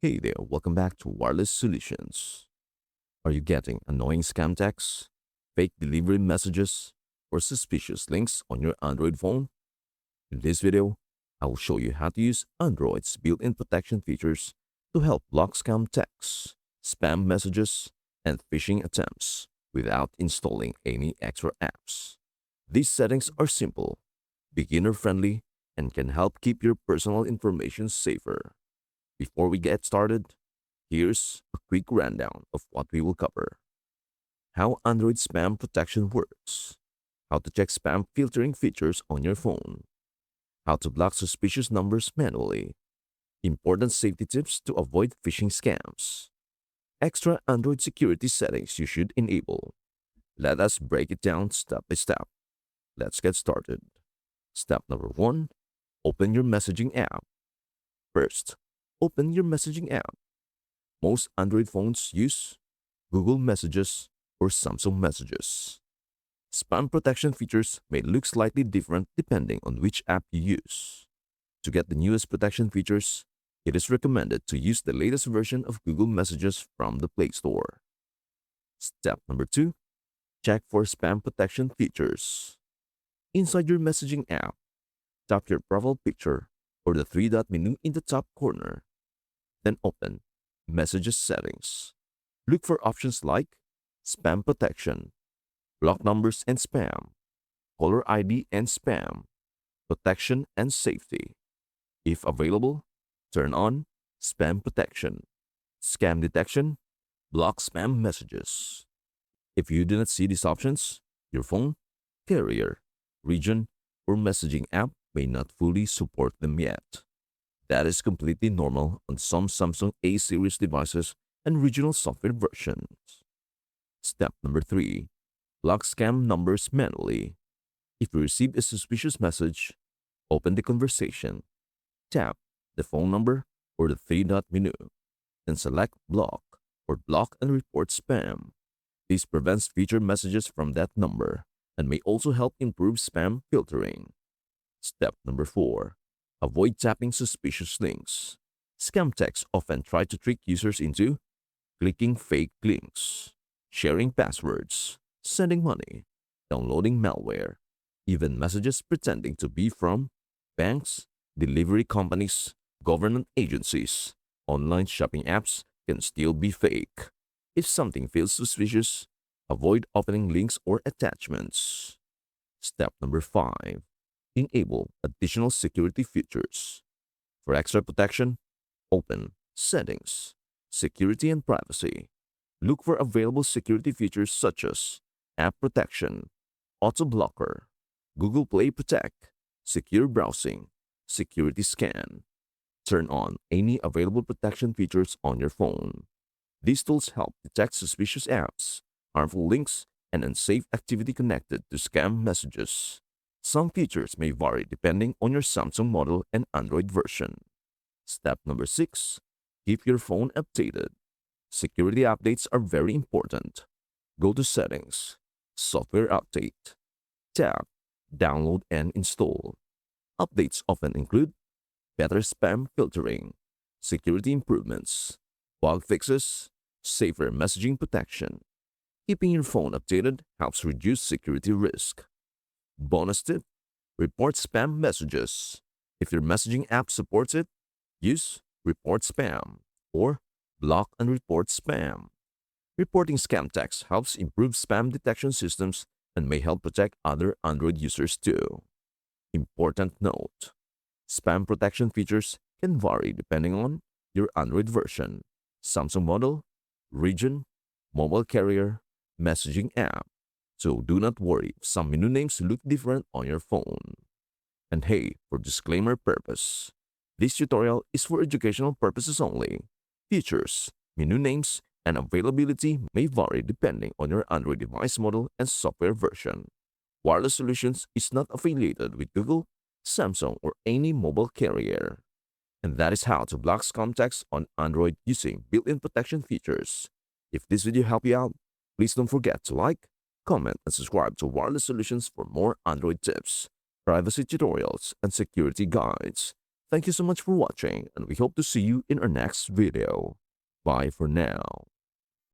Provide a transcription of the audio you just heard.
Hey there, welcome back to Wireless Solutions. Are you getting annoying scam texts, fake delivery messages, or suspicious links on your Android phone? In this video, I will show you how to use Android's built-in protection features to help block scam texts, spam messages, and phishing attempts without installing any extra apps. These settings are simple, beginner-friendly, and can help keep your personal information safer. Before we get started, here's a quick rundown of what we will cover. How Android spam protection works. How to check spam filtering features on your phone. How to block suspicious numbers manually. Important safety tips to avoid phishing scams. Extra Android security settings you should enable. Let us break it down step by step. Let's get started. Step number 1. Open your messaging app. First, open your messaging app. Most Android phones use Google Messages or Samsung Messages. Spam protection features may look slightly different depending on which app you use. To get the newest protection features, it is recommended to use the latest version of Google Messages from the Play Store. Step number 2. Check for spam protection features. Inside your messaging app, tap your profile picture or the three-dot menu in the top corner. Then open Messages Settings. Look for options like Spam Protection, Block Numbers and Spam, Caller ID and Spam, Protection and Safety. If available, turn on Spam Protection, Scam Detection, Block Spam Messages. If you do not see these options, your phone, carrier, region, or messaging app may not fully support them yet. That is completely normal on some Samsung A series devices and regional software versions. Step number 3. Block scam numbers manually. If you receive a suspicious message, open the conversation, tap the phone number or the three-dot menu, then select Block or Block and Report Spam. This prevents future messages from that number and may also help improve spam filtering. Step number 4. Avoid tapping suspicious links. Scam texts often try to trick users into clicking fake links, sharing passwords, sending money, downloading malware, even messages pretending to be from banks, delivery companies, government agencies. Online shopping apps can still be fake. If something feels suspicious, avoid opening links or attachments. Step number 5. Enable additional security features. For extra protection, open Settings, Security and Privacy. Look for available security features such as App Protection, Auto Blocker, Google Play Protect, Secure Browsing, Security Scan. Turn on any available protection features on your phone. These tools help detect suspicious apps, harmful links, and unsafe activity connected to scam messages. Some features may vary depending on your Samsung model and Android version. Step number 6. Keep your phone updated. Security updates are very important. Go to Settings, Software Update. Tap Download and Install. Updates often include better spam filtering, security improvements, bug fixes, safer messaging protection. Keeping your phone updated helps reduce security risk. Bonus tip: report spam messages. If your messaging app supports it, use Report Spam or Block and Report Spam. Reporting scam texts helps improve spam detection systems and may help protect other Android users too. Important note: spam protection features can vary depending on your Android version, Samsung model, region, mobile carrier, messaging app. So do not worry if some menu names look different on your phone. And hey, for disclaimer purpose, this tutorial is for educational purposes only. Features, menu names, and availability may vary depending on your Android device model and software version. Wireless Solutions is not affiliated with Google, Samsung, or any mobile carrier. And that is how to block scam texts on Android using built-in protection features. If this video helped you out, please don't forget to like, comment, and subscribe to Wireless Solutions for more Android tips, privacy tutorials, and security guides. Thank you so much for watching, and we hope to see you in our next video. Bye for now.